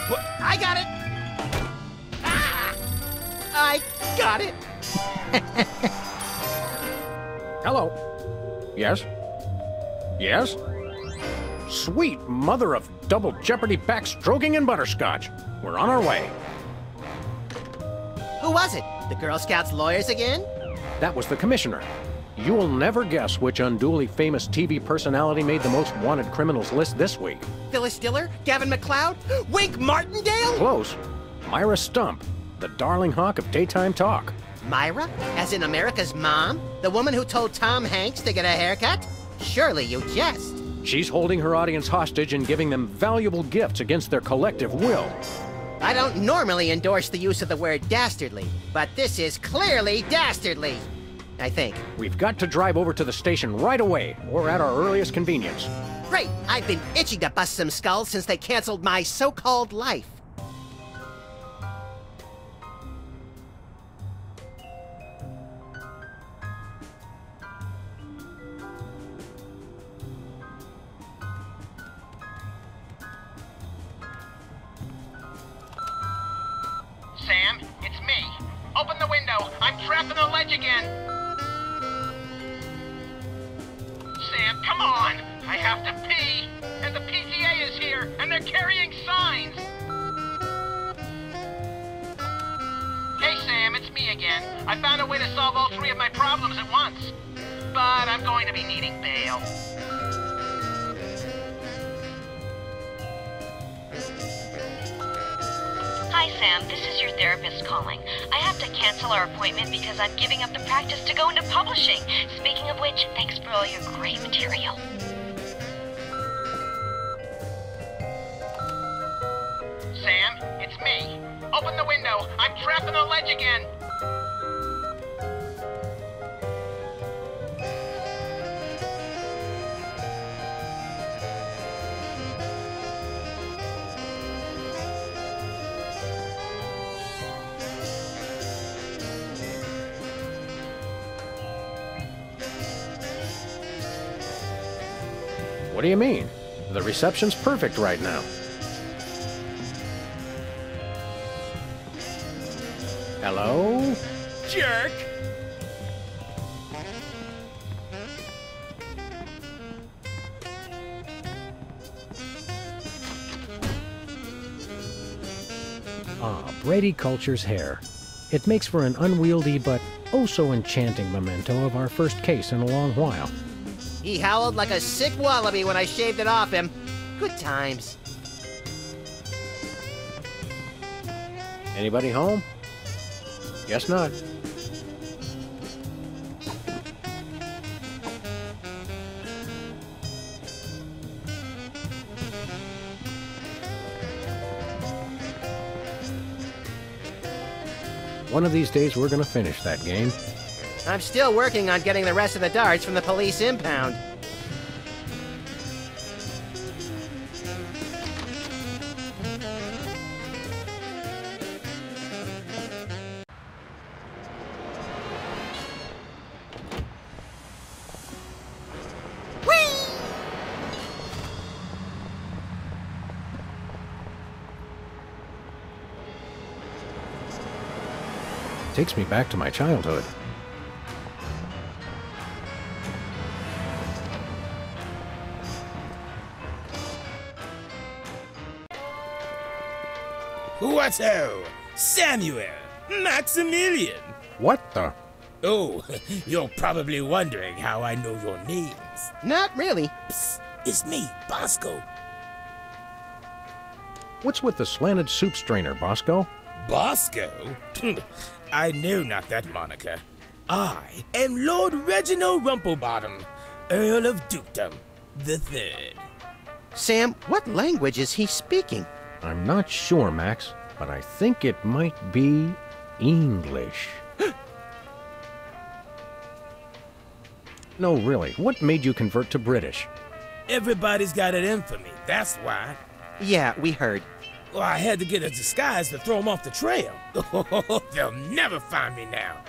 But I got it! Ah! I got it! Hello. Yes? Yes? Sweet mother of double jeopardy backstroking and butterscotch. We're on our way. Who was it? The Girl Scouts lawyers again? That was the commissioner. You will never guess which unduly famous TV personality made the most wanted criminals list this week. Phyllis Diller? Gavin McLeod? Wink Martindale? Close. Myra Stump, the darling hawk of daytime talk. Myra? As in America's mom? The woman who told Tom Hanks to get a haircut? Surely you jest. She's holding her audience hostage and giving them valuable gifts against their collective will. I don't normally endorse the use of the word dastardly, but this is clearly dastardly. I think. We've got to drive over to the station right away, or at our earliest convenience. Great! I've been itching to bust some skulls since they canceled my so-called life. Sam, it's me. Open the window. I'm trapped on the ledge again. Sam, come on! I have to pee! And the PTA is here, and they're carrying signs! Hey, Sam, it's me again. I found a way to solve all three of my problems at once. But I'm going to be needing bail. Hi, Sam. This is your therapist calling. I have to cancel our appointment because I'm giving up the practice to go into publishing. Speaking of which, thanks for all your great material. Sam, it's me. Open the window. I'm trapped on the ledge again. What do you mean? The reception's perfect right now. Hello? jerk! Ah, Brady Culture's hair. It makes for an unwieldy but oh-so-enchanting memento of our first case in a long while. He howled like a sick wallaby when I shaved it off him. Good times. Anybody home? Guess not. One of these days we're gonna finish that game. I'm still working on getting the rest of the darts from the police impound. Takes me back to my childhood. What ho! Samuel! Maximilian! What the? Oh, you're probably wondering how I know your names. Not really. Psst, it's me, Bosco. What's with the slanted soup strainer, Bosco? Bosco? I know not that moniker. I am Lord Reginald Rumplebottom, Earl of Dukedom the Third. Sam, what language is he speaking? I'm not sure, Max, but I think it might be English. No, really, what made you convert to British? Everybody's got it in for me, that's why. Yeah, we heard. Well, I had to get a disguise to throw them off the trail. They'll never find me now.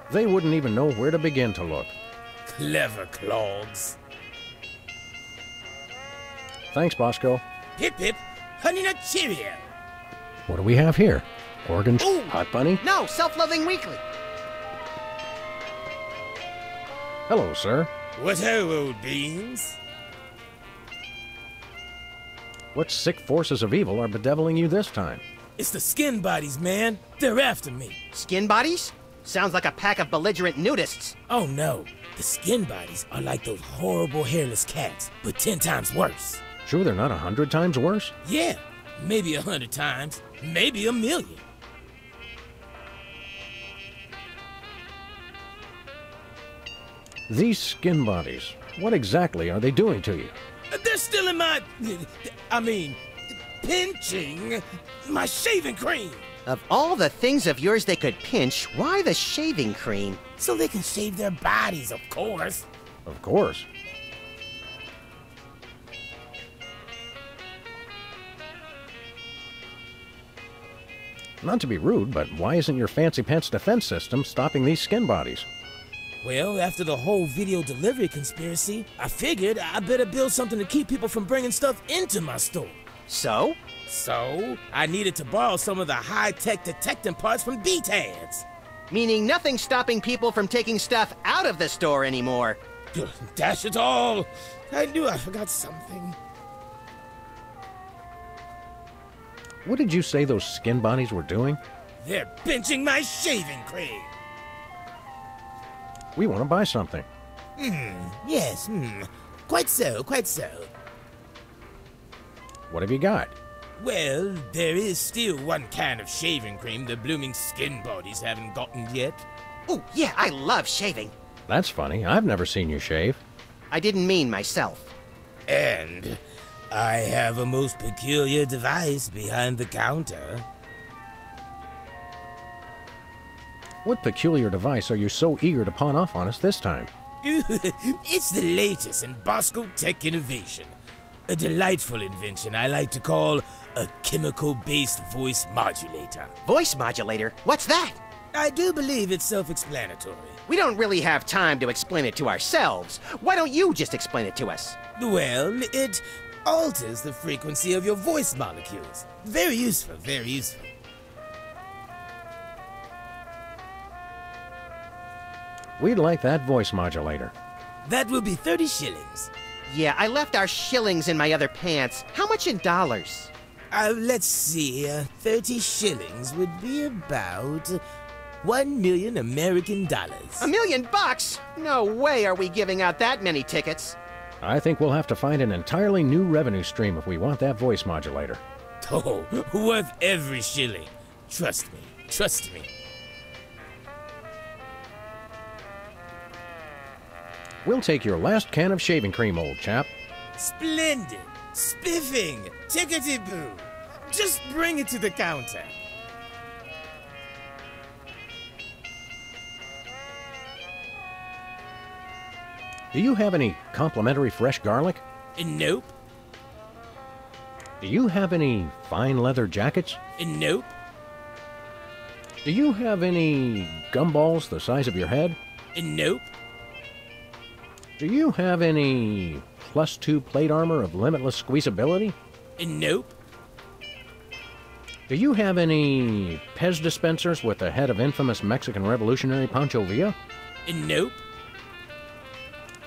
They wouldn't even know where to begin to look. Clever clogs. Thanks, Bosco. Hip hip, honey nut cheerio. What do we have here? Oregon Ooh. Hot Bunny? No, Self-Loving Weekly. Hello, sir. What ho, old beans? What sick forces of evil are bedeviling you this time? It's the skin bodies, man. They're after me. Skin bodies? Sounds like a pack of belligerent nudists. Oh no, the skin bodies are like those horrible hairless cats, but 10 times worse. Sure they're not 100 times worse? Yeah, maybe 100 times, maybe 1,000,000. These skin bodies, what exactly are they doing to you? They're still in my... pinching my shaving cream. Of all the things of yours they could pinch, why the shaving cream? So they can shave their bodies, of course. Of course. Not to be rude, but why isn't your fancy pants defense system stopping these skin bodies? Well, after the whole video delivery conspiracy, I figured I better build something to keep people from bringing stuff into my store. So? So, I needed to borrow some of the high-tech detecting parts from B-Tads. Meaning nothing stopping people from taking stuff out of the store anymore. Dash it all! I knew I forgot something. What did you say those skin bodies were doing? They're pinching my shaving cream. We want to buy something. Yes, quite so, quite so. What have you got? Well, there is still one kind of shaving cream the blooming skin bodies haven't gotten yet. Ooh, yeah, I love shaving. That's funny. I've never seen you shave. I didn't mean myself. And I have a most peculiar device behind the counter. What peculiar device are you so eager to pawn off on us this time? It's the latest in Bosco tech innovation. A delightful invention I like to call a chemical-based voice modulator. Voice modulator? What's that? I do believe it's self-explanatory. We don't really have time to explain it to ourselves. Why don't you just explain it to us? Well, it alters the frequency of your voice molecules. Very useful, very useful. We'd like that voice modulator. That will be 30 shillings. Yeah, I left our shillings in my other pants. How much in dollars? Let's see. 30 shillings would be about 1,000,000 American dollars. $1,000,000? No way are we giving out that many tickets. I think we'll have to find an entirely new revenue stream if we want that voice modulator. Oh, worth every shilling. Trust me, trust me. We'll take your last can of shaving cream, old chap. Splendid, spiffing, tickety-boo. Just bring it to the counter. Do you have any complimentary fresh garlic? Nope, Do you have any fine leather jackets? nope, Do you have any gumballs the size of your head? nope, Do you have any +2 plate armor of limitless squeezability? nope, Do you have any Pez dispensers with the head of infamous Mexican revolutionary Pancho Villa? nope,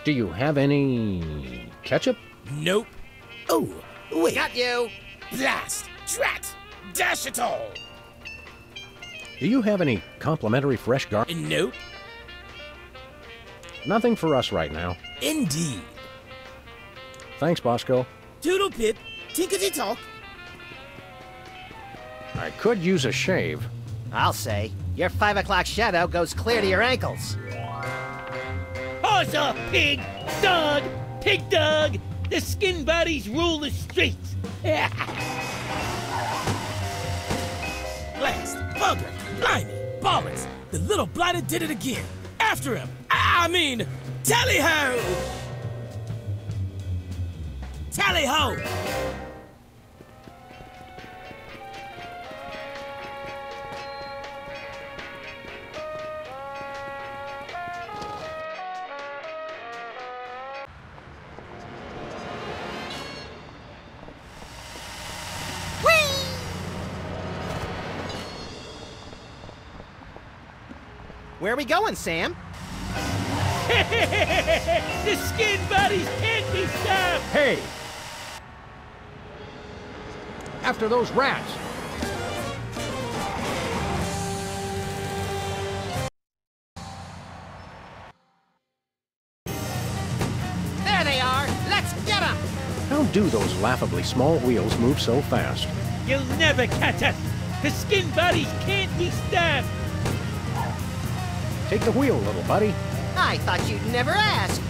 Do you have any ketchup? nope. Oh, wait. Got you. Blast! Drat! Dash it all! Do you have any complimentary fresh garlic? Nope. Nothing for us right now. Indeed. Thanks, Bosco. Toodle pip, tinkety talk. I could use a shave. I'll say. Your 5 o'clock shadow goes clear to your ankles. Horse off, pig! Dog! Pig dog! The skin bodies rule the streets! Blast! Bugger! Blimey! Ballers! The little blighter did it again! After him! I mean, tally-ho! Tally-ho! Where are we going, Sam? The skin buddies can't be stopped! Hey! After those rats! There they are! Let's get them! How do those laughably small wheels move so fast? You'll never catch us! The skin buddies can't be stopped! Take the wheel, little buddy. I thought you'd never ask.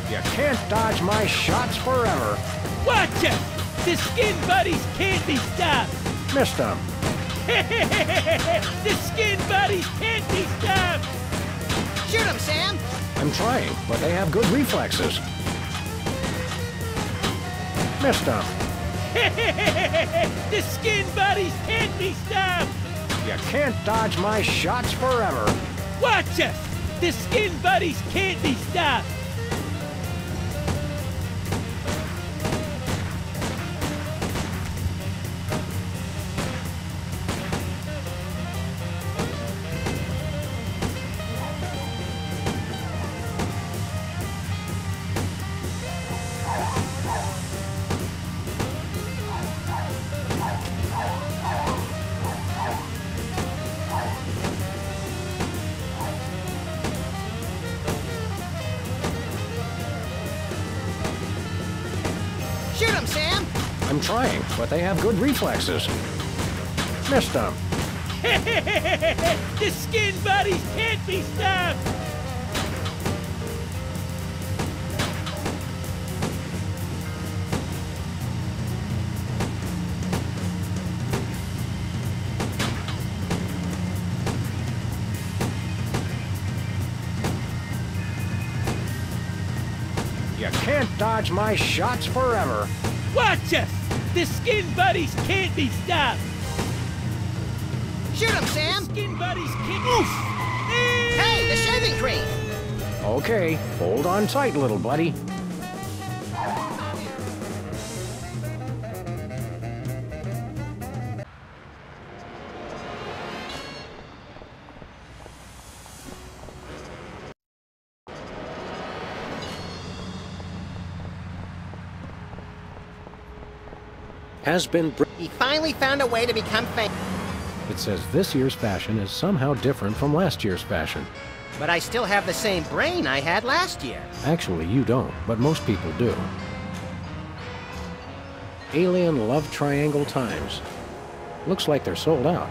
You can't dodge my shots forever. Watch us! The skin buddies can't be stopped! Missed them. The skin buddies can't be stopped! Shoot them, Sam! I'm trying, but they have good reflexes. Missed them. The skin buddies can't be stopped! You can't dodge my shots forever. Watch us! The skin buddies can't be stopped! Shoot them, Sam! I'm trying, but they have good reflexes. Missed them. The skin buddies can't be stopped! You can't dodge my shots forever. Watch us! The skin buddies can't be stopped! Shoot them, Sam! Skin buddies can't... Oof! Hey, the shaving cream! Okay, hold on tight, little buddy. Has been... He finally found a way to become famous. It says this year's fashion is somehow different from last year's fashion. But I still have the same brain I had last year. Actually, you don't, but most people do. Alien Love Triangle Times. Looks like they're sold out.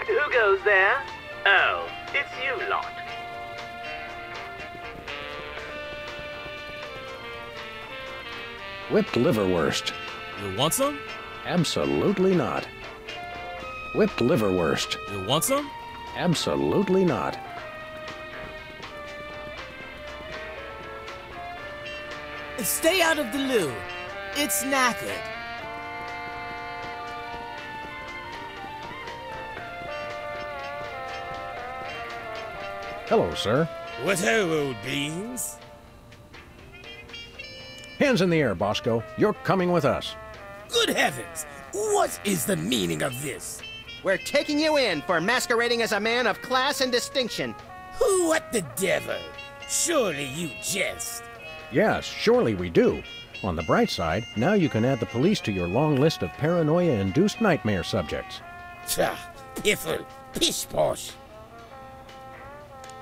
Who goes there? Oh, it's you lot. Whipped liverwurst. You want some? Absolutely not. Whipped liverwurst. You want some? Absolutely not. Stay out of the loo. It's knackered. Hello, sir. What ho, old beans? Hands in the air, Bosco. You're coming with us. Good heavens! What is the meaning of this? We're taking you in for masquerading as a man of class and distinction. What the devil? Surely you jest. Yes, surely we do. On the bright side, now you can add the police to your long list of paranoia-induced nightmare subjects. Tch, piffle, pish-posh.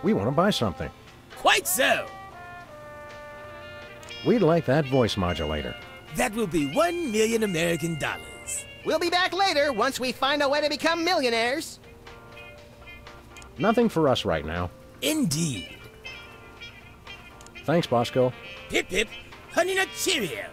We want to buy something. Quite so. We'd like that voice modulator. That will be 1 million American dollars. We'll be back later once we find a way to become millionaires. Nothing for us right now. Indeed. Thanks, Bosco. Pip pip, honey nut Cheerio.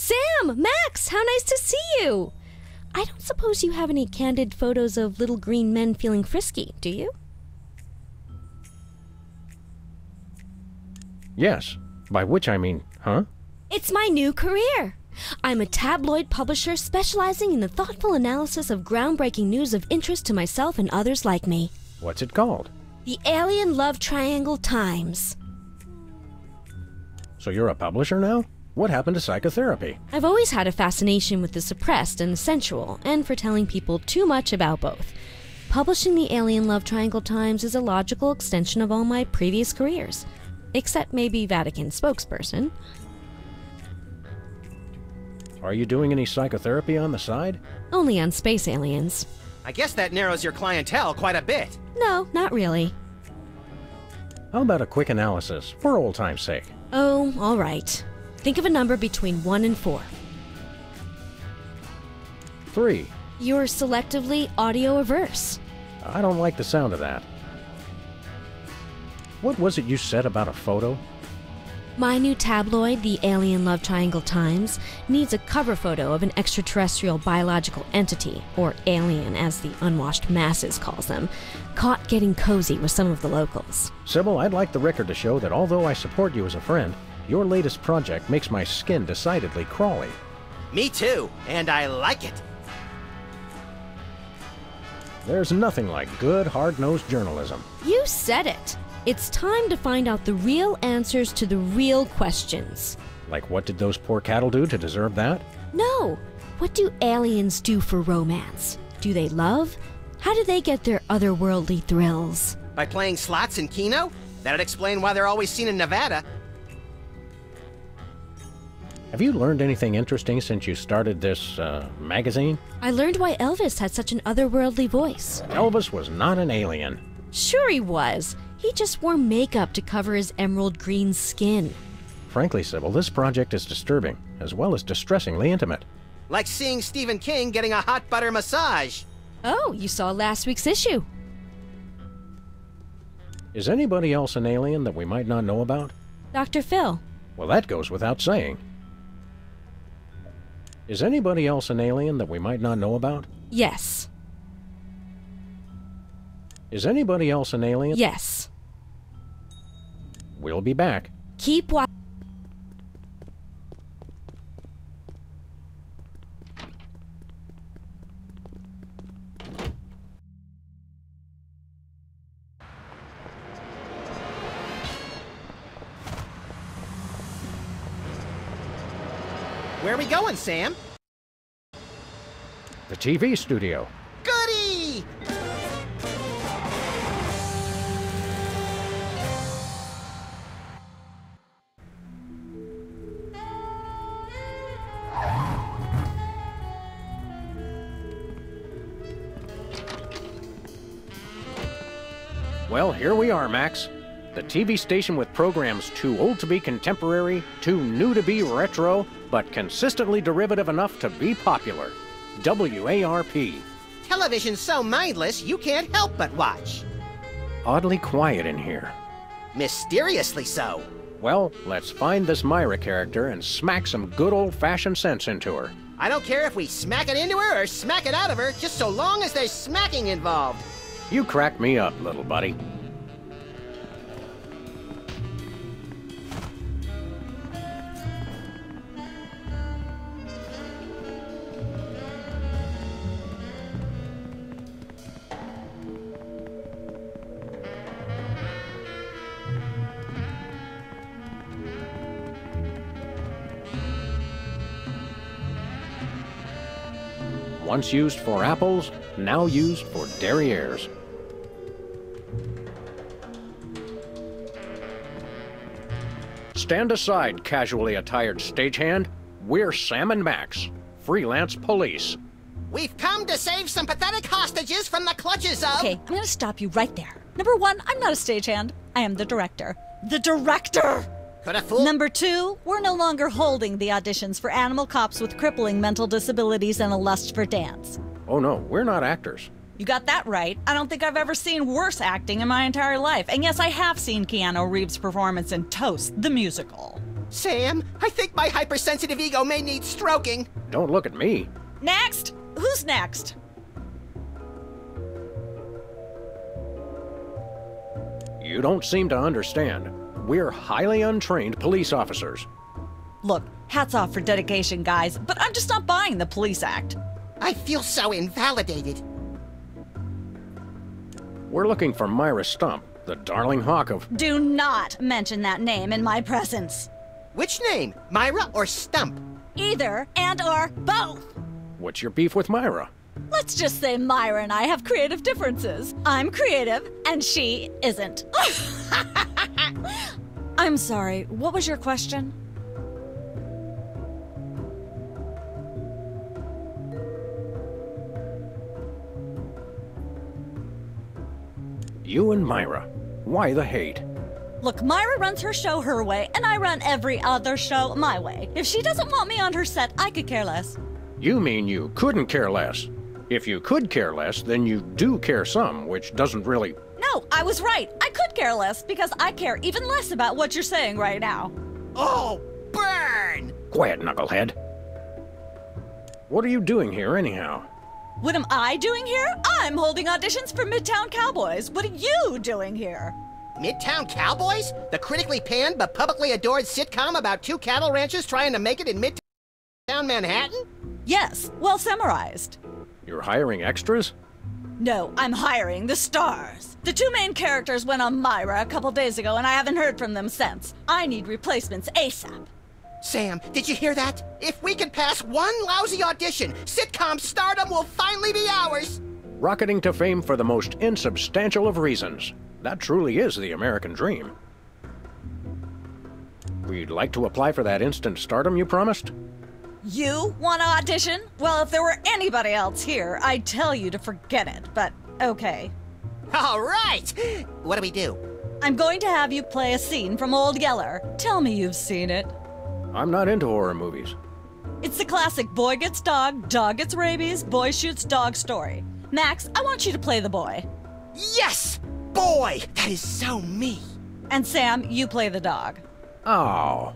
Sam! Max! How nice to see you! I don't suppose you have any candid photos of little green men feeling frisky, do you? Yes. By which I mean, huh? It's my new career. I'm a tabloid publisher specializing in the thoughtful analysis of groundbreaking news of interest to myself and others like me. What's it called? The Alien Love Triangle Times. So you're a publisher now? What happened to psychotherapy? I've always had a fascination with the suppressed and the sensual, and for telling people too much about both. Publishing the Alien Love Triangle Times is a logical extension of all my previous careers. Except maybe Vatican spokesperson. Are you doing any psychotherapy on the side? Only on space aliens. I guess that narrows your clientele quite a bit. No, not really. How about a quick analysis, for old time's sake? Oh, all right. Think of a number between 1 and 4. 3. You're selectively audio-averse. I don't like the sound of that. What was it you said about a photo? My new tabloid, the Alien Love Triangle Times, needs a cover photo of an extraterrestrial biological entity, or alien as the unwashed masses calls them, caught getting cozy with some of the locals. Sybil, I'd like the record to show that although I support you as a friend, your latest project makes my skin decidedly crawly. Me too, and I like it. There's nothing like good, hard-nosed journalism. You said it. It's time to find out the real answers to the real questions. Like what did those poor cattle do to deserve that? No. What do aliens do for romance? Do they love? How do they get their otherworldly thrills? By playing slots in Keno? That'd explain why they're always seen in Nevada. Have you learned anything interesting since you started this, magazine? I learned why Elvis had such an otherworldly voice. Elvis was not an alien. Sure he was. He just wore makeup to cover his emerald green skin. Frankly, Sybil, this project is disturbing, as well as distressingly intimate. Like seeing Stephen King getting a hot butter massage. Oh, you saw last week's issue. Is anybody else an alien that we might not know about? Dr. Phil. Well, that goes without saying. Is anybody else an alien that we might not know about? Yes. Is anybody else an alien? Yes. We'll be back. Keep watching. Where are we going, Sam? The TV studio. Goody! Well, here we are, Max. The TV station with programs too old to be contemporary, too new to be retro, but consistently derivative enough to be popular. WARP. Television's so mindless, you can't help but watch. Oddly quiet in here. Mysteriously so. Well, let's find this Myra character and smack some good old-fashioned sense into her. I don't care if we smack it into her or smack it out of her, just so long as there's smacking involved. You crack me up, little buddy. Once used for apples, now used for derrieres. Stand aside, casually attired stagehand. We're Sam and Max, freelance police. We've come to save some pathetic hostages from the clutches of... Okay, I'm gonna stop you right there. Number 1, I'm not a stagehand. I am the director. The director! Could have fooled... Number 2, we're no longer holding the auditions for animal cops with crippling mental disabilities and a lust for dance. Oh no, we're not actors. You got that right. I don't think I've ever seen worse acting in my entire life. And yes, I have seen Keanu Reeves' performance in Toast, the musical. Sam, I think my hypersensitive ego may need stroking. Don't look at me. Next! Who's next? You don't seem to understand. We're highly untrained police officers. Look, hats off for dedication, guys, but I'm just not buying the police act. I feel so invalidated. We're looking for Myra Stump, the darling hawk of... Do not mention that name in my presence. Which name, Myra or Stump? Either and or both. What's your beef with Myra? Let's just say Myra and I have creative differences. I'm creative, and she isn't. I'm sorry, what was your question? You and Myra. Why the hate? Look, Myra runs her show her way, and I run every other show my way. If she doesn't want me on her set, I could care less. You mean you couldn't care less? If you could care less, then you do care some, which doesn't really... No, I was right. I could care less because I care even less about what you're saying right now. Oh, burn! Quiet, knucklehead. What are you doing here, anyhow? What am I doing here? I'm holding auditions for Midtown Cowboys. What are you doing here? Midtown Cowboys? The critically panned but publicly adored sitcom about two cattle ranchers trying to make it in Midtown Manhattan? Yes, well summarized. You're hiring extras? No, I'm hiring the stars. The two main characters went on Myra a couple days ago, and I haven't heard from them since. I need replacements ASAP. Sam, did you hear that? If we can pass one lousy audition, sitcom stardom will finally be ours! Rocketing to fame for the most insubstantial of reasons. That truly is the American dream. We'd like to apply for that instant stardom you promised? You want to audition? Well, if there were anybody else here, I'd tell you to forget it, but okay. All right! What do we do? I'm going to have you play a scene from Old Yeller. Tell me you've seen it. I'm not into horror movies. It's the classic boy gets dog gets rabies, boy shoots dog story. Max, I want you to play the boy. Yes! Boy! That is so me! And Sam, you play the dog. Oh.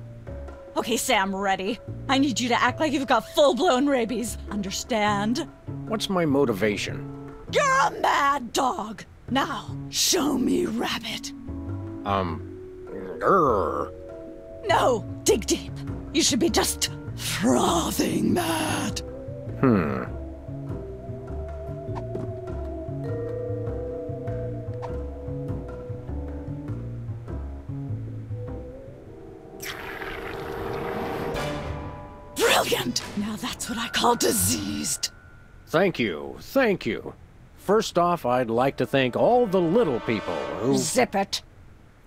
Okay, Sam, ready? I need you to act like you've got full-blown rabies. Understand? What's my motivation? You're a mad dog. Now, show me rabbit. Grr. No, dig deep. You should be just frothing mad. Brilliant! Now that's what I call diseased. Thank you, thank you. First off, I'd like to thank all the little people who... Zip it.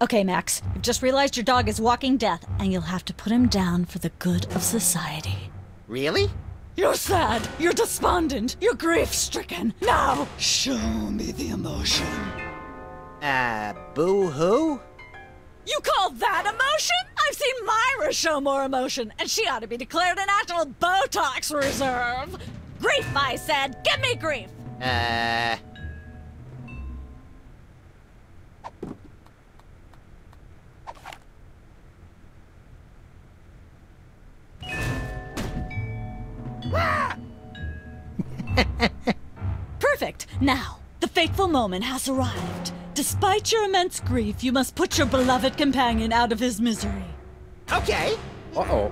Okay, Max, you've just realized your dog is walking death, and you'll have to put him down for the good of society. Really? You're sad, you're despondent, you're grief-stricken. Now, show me the emotion. Boo-hoo? You call that emotion? I've seen Myra show more emotion, and she ought to be declared a national Botox reserve. Grief, I said. Give me grief. Perfect. Now, the fateful moment has arrived. Despite your immense grief, you must put your beloved companion out of his misery. Okay. Uh-oh.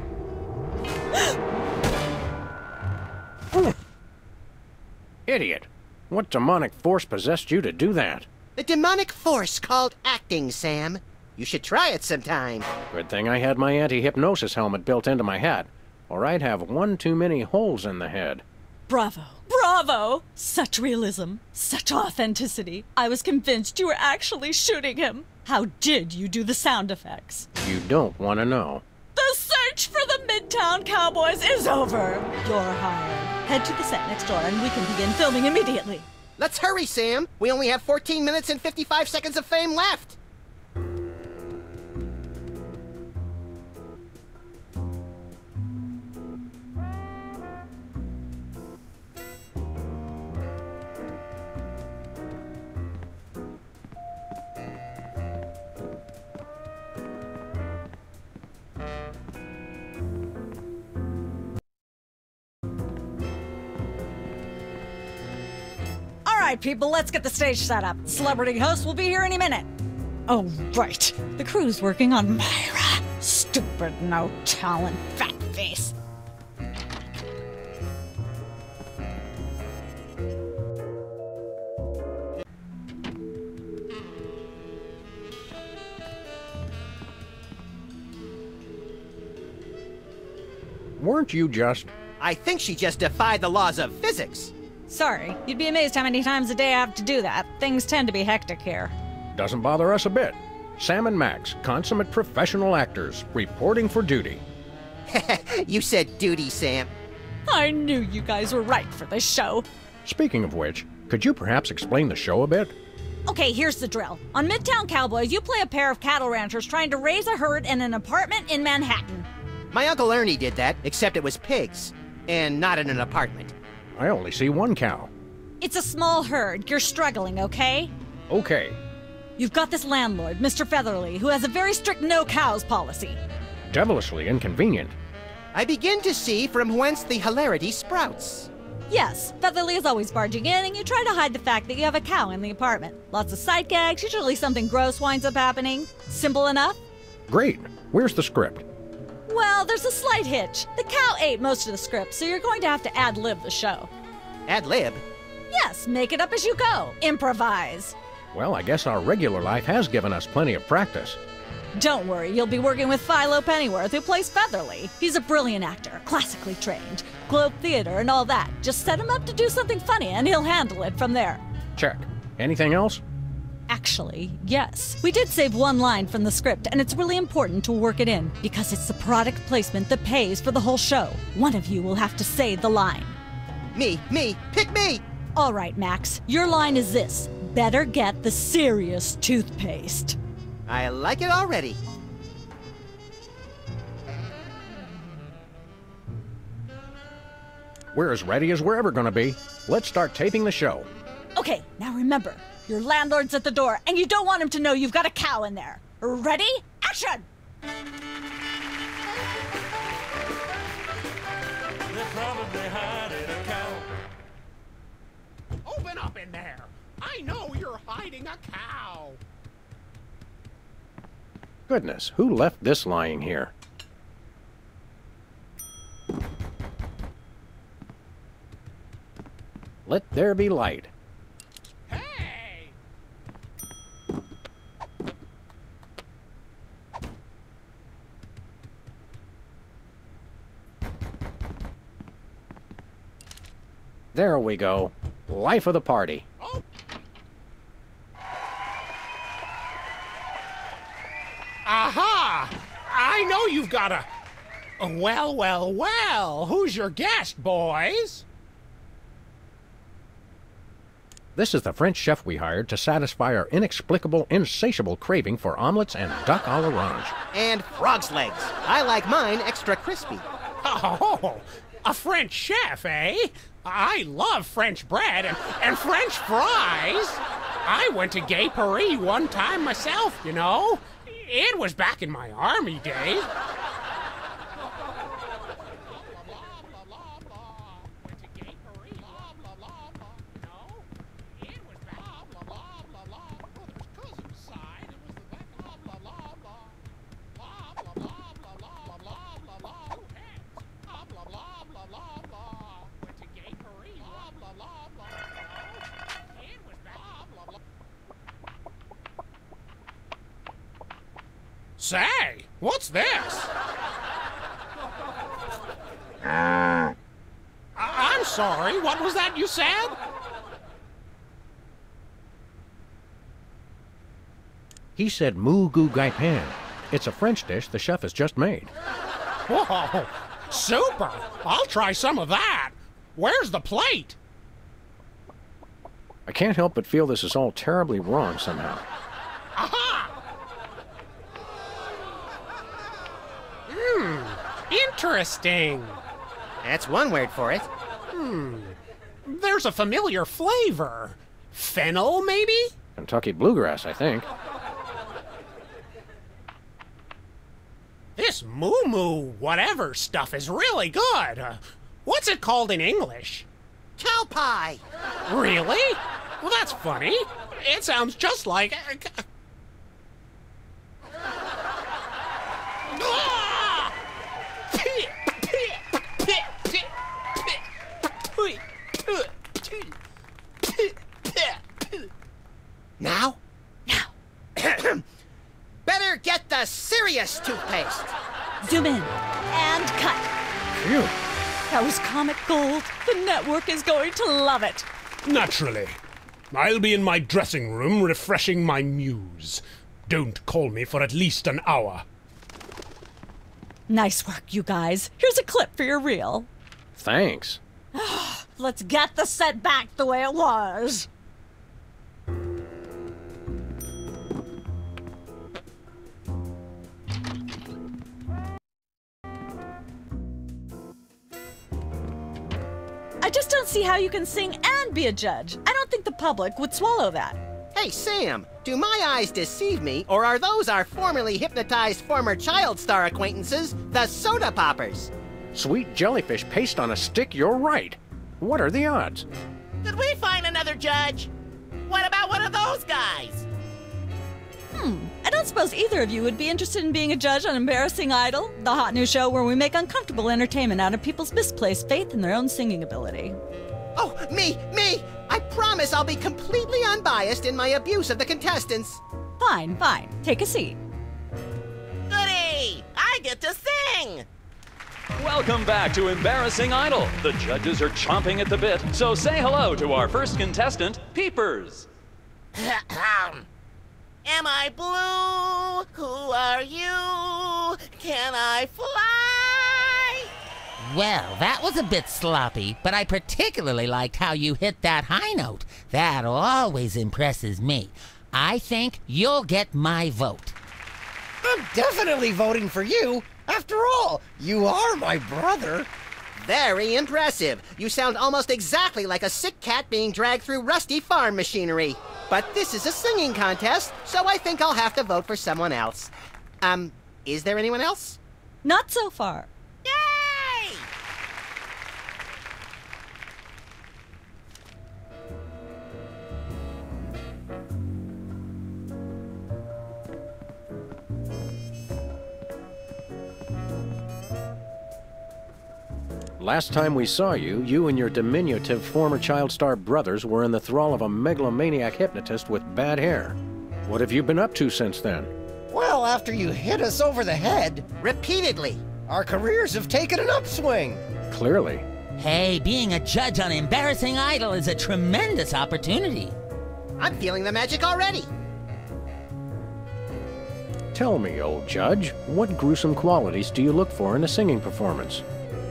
Idiot. What demonic force possessed you to do that? The demonic force called acting, Sam. You should try it sometime. Good thing I had my anti-hypnosis helmet built into my hat, or I'd have one too many holes in the head. Bravo. Bravo! Such realism, such authenticity. I was convinced you were actually shooting him. How did you do the sound effects? You don't want to know. The search for the Midtown Cowboys is over. You're hired. Head to the set next door and we can begin filming immediately. Let's hurry, Sam. We only have 14 minutes and 55 seconds of fame left. right, people, let's get the stage set up. Celebrity host will be here any minute. Oh, right. The crew's working on Myra. Stupid, no talent, fat face. Weren't you just... I think she just defied the laws of physics. Sorry, you'd be amazed how many times a day I have to do that. Things tend to be hectic here. Doesn't bother us a bit. Sam and Max, consummate professional actors, reporting for duty. You said duty, Sam. I knew you guys were right for this show. Speaking of which, could you perhaps explain the show a bit? Okay, here's the drill. On Midtown Cowboys, you play a pair of cattle ranchers trying to raise a herd in an apartment in Manhattan. My Uncle Ernie did that, except it was pigs. And not in an apartment. I only see one cow. It's a small herd. You're struggling, okay? Okay. You've got this landlord, Mr. Featherly, who has a very strict no cows policy. Devilishly inconvenient. I begin to see from whence the hilarity sprouts. Yes, Featherly is always barging in, and you try to hide the fact that you have a cow in the apartment. Lots of sight gags, usually something gross winds up happening. Simple enough? Great. Where's the script? Well, there's a slight hitch. The cow ate most of the script, so you're going to have to ad-lib the show. Ad-lib? Yes, make it up as you go. Improvise. Well, I guess our regular life has given us plenty of practice. Don't worry, you'll be working with Philo Pennyworth, who plays Featherly. He's a brilliant actor, classically trained, Globe Theater and all that. Just set him up to do something funny, and he'll handle it from there. Check. Anything else? Actually, yes. We did save one line from the script, and it's really important to work it in, because it's the product placement that pays for the whole show. One of you will have to say the line. Me, pick me! All right, Max, your line is this. Better get the serious toothpaste. I like it already. We're as ready as we're ever gonna be. Let's start taping the show. Okay, now remember, your landlord's at the door, and you don't want him to know you've got a cow in there. Ready? Action! They probably hiding a cow. Open up in there! I know you're hiding a cow! Goodness, who left this lying here? Let there be light. Hey! There we go. Life of the party. Oh. Aha! I know you've got a... Well, who's your guest, boys? This is the French chef we hired to satisfy our inexplicable, insatiable craving for omelets and duck à l'orange. And frog's legs. I like mine extra crispy. Oh, a French chef, eh? I love French bread and French fries. I went to Gay Paris one time myself, you know. It was back in my army days. Say, what's this? I'm sorry, what was that you said? He said moo goo gai pan. It's a French dish the chef has just made. Whoa, super! I'll try some of that. Where's the plate? I can't help but feel this is all terribly wrong somehow. Aha! Interesting. That's one word for it. There's a familiar flavor. Fennel, maybe? Kentucky bluegrass, I think. This moo-moo whatever stuff is really good. What's it called in English? Cow pie. Really? Well, that's funny. It sounds just like... Now? Now. Better get the serious toothpaste. Zoom in and cut. Phew. That was comic gold. The network is going to love it. Naturally. I'll be in my dressing room refreshing my muse. Don't call me for at least an hour. Nice work, you guys. Here's a clip for your reel. Thanks. Let's get the set back the way it was. I just don't see how you can sing and be a judge. I don't think the public would swallow that. Hey, Sam, do my eyes deceive me, or are those our formerly hypnotized former child star acquaintances, the Soda Poppers? Sweet jellyfish paste on a stick, you're right. What are the odds? Did we find another judge? What about one of those guys? I don't suppose either of you would be interested in being a judge on Embarrassing Idol, the hot new show where we make uncomfortable entertainment out of people's misplaced faith in their own singing ability. Oh, me! I promise I'll be completely unbiased in my abuse of the contestants. Fine. Take a seat. Goody! I get to sing! Welcome back to Embarrassing Idol. The judges are chomping at the bit, so say hello to our first contestant, Peepers. Am I blue? Who are you? Can I fly? Well, that was a bit sloppy, but I particularly liked how you hit that high note. That always impresses me. I think you'll get my vote. I'm definitely voting for you. After all, you are my brother. Very impressive. You sound almost exactly like a sick cat being dragged through rusty farm machinery. But this is a singing contest, so I think I'll have to vote for someone else. Is there anyone else? Not so far. Yay! Last time we saw you, you and your diminutive former child star brothers were in the thrall of a megalomaniac hypnotist with bad hair. What have you been up to since then? Well, after you hit us over the head... Repeatedly. Our careers have taken an upswing. Clearly. Hey, being a judge on Embarrassing Idol is a tremendous opportunity. I'm feeling the magic already. Tell me, old judge, what gruesome qualities do you look for in a singing performance?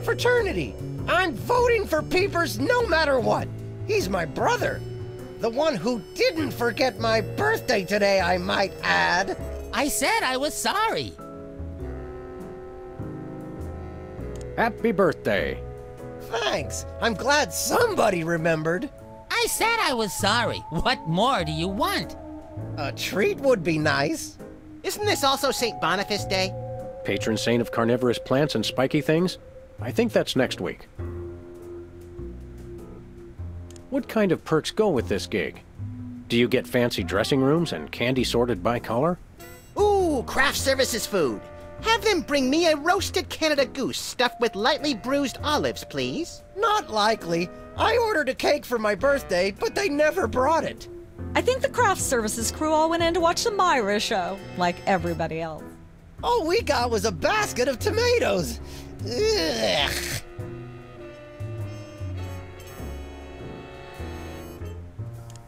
Fraternity. I'm voting for Peepers no matter what. He's my brother. The one who didn't forget my birthday today, I might add. I said I was sorry. Happy birthday. Thanks. I'm glad somebody remembered. I said I was sorry. What more do you want? A treat would be nice. Isn't this also St. Boniface Day? Patron saint of carnivorous plants and spiky things? I think that's next week. What kind of perks go with this gig? Do you get fancy dressing rooms and candy sorted by color? Ooh, craft services food. Have them bring me a roasted Canada goose stuffed with lightly bruised olives, please. Not likely. I ordered a cake for my birthday, but they never brought it. I think the craft services crew all went in to watch the Myra show, like everybody else. All we got was a basket of tomatoes. Ugh.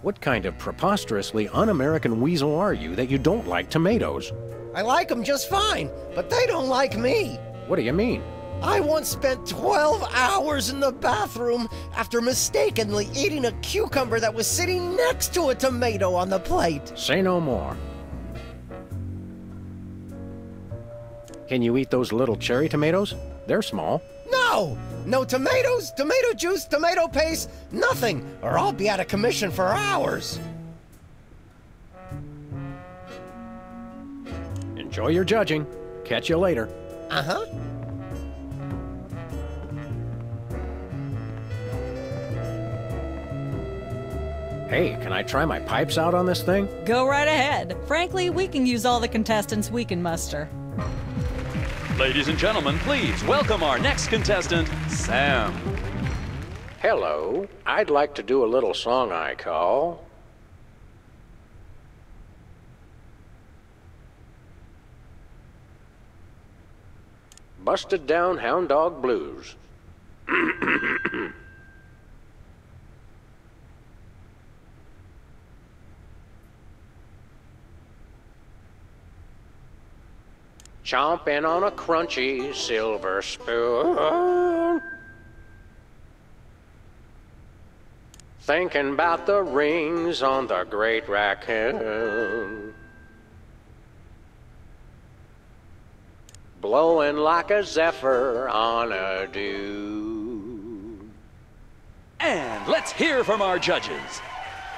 What kind of preposterously un-American weasel are you that you don't like tomatoes? I like them just fine, but they don't like me. What do you mean? I once spent 12 hours in the bathroom after mistakenly eating a cucumber that was sitting next to a tomato on the plate. Say no more. Can you eat those little cherry tomatoes? They're small. No! No tomatoes, tomato juice, tomato paste, nothing, or I'll be out of commission for hours. Enjoy your judging. Catch you later. Uh-huh. Hey, can I try my pipes out on this thing? Go right ahead. Frankly, we can use all the contestants we can muster. Ladies and gentlemen, please welcome our next contestant, Sam. Hello. I'd like to do a little song I call Busted Down Hound Dog Blues. Chomping on a crunchy silver spoon, thinking about the rings on the great raccoon, blowing like a zephyr on a dune. And let's hear from our judges.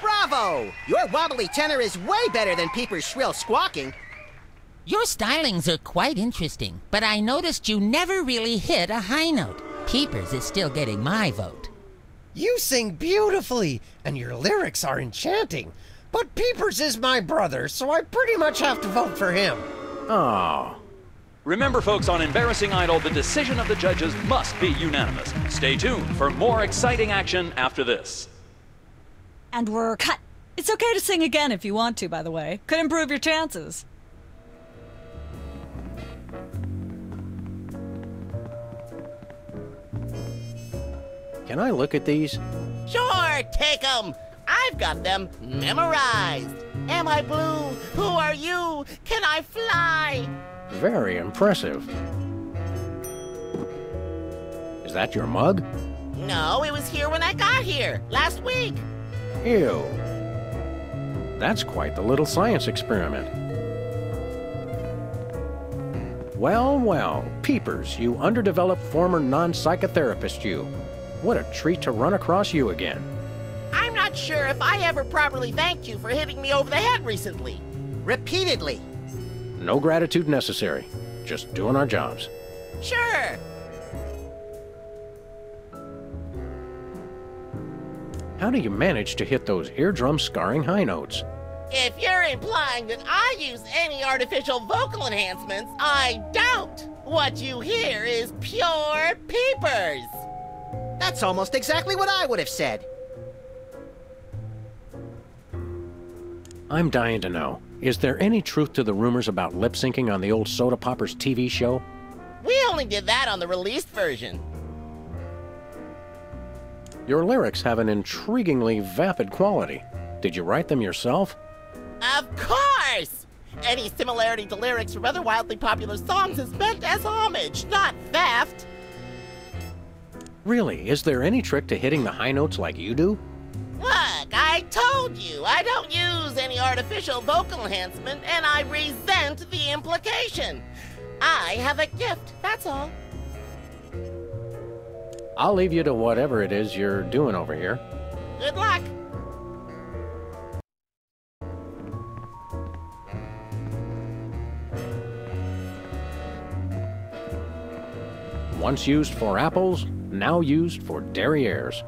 Bravo! Your wobbly tenor is way better than Peeper's shrill squawking. Your stylings are quite interesting, but I noticed you never really hit a high note. Peepers is still getting my vote. You sing beautifully, and your lyrics are enchanting. But Peepers is my brother, so I pretty much have to vote for him. Oh. Remember, folks, on Embarrassing Idol, the decision of the judges must be unanimous. Stay tuned for more exciting action after this. And we're cut. It's okay to sing again if you want to, by the way. Could improve your chances. Can I look at these? Sure, take them. I've got them memorized. Am I blue? Who are you? Can I fly? Very impressive. Is that your mug? No, it was here when I got here, last week. Ew. That's quite the little science experiment. Well, well, Peepers, you underdeveloped former non-psychotherapist you. What a treat to run across you again. I'm not sure if I ever properly thanked you for hitting me over the head recently. Repeatedly. No gratitude necessary. Just doing our jobs. Sure. How do you manage to hit those eardrum-scarring high notes? If you're implying that I use any artificial vocal enhancements, I don't. What you hear is pure Peepers. That's almost exactly what I would have said. I'm dying to know, is there any truth to the rumors about lip-syncing on the old Soda Poppers TV show? We only did that on the released version. Your lyrics have an intriguingly vapid quality. Did you write them yourself? Of course! Any similarity to lyrics from other wildly popular songs is meant as homage, not theft. Really, is there any trick to hitting the high notes like you do? Look, I told you, I don't use any artificial vocal enhancement, and I resent the implication. I have a gift, that's all. I'll leave you to whatever it is you're doing over here. Good luck. Once used for apples, now used for derrieres.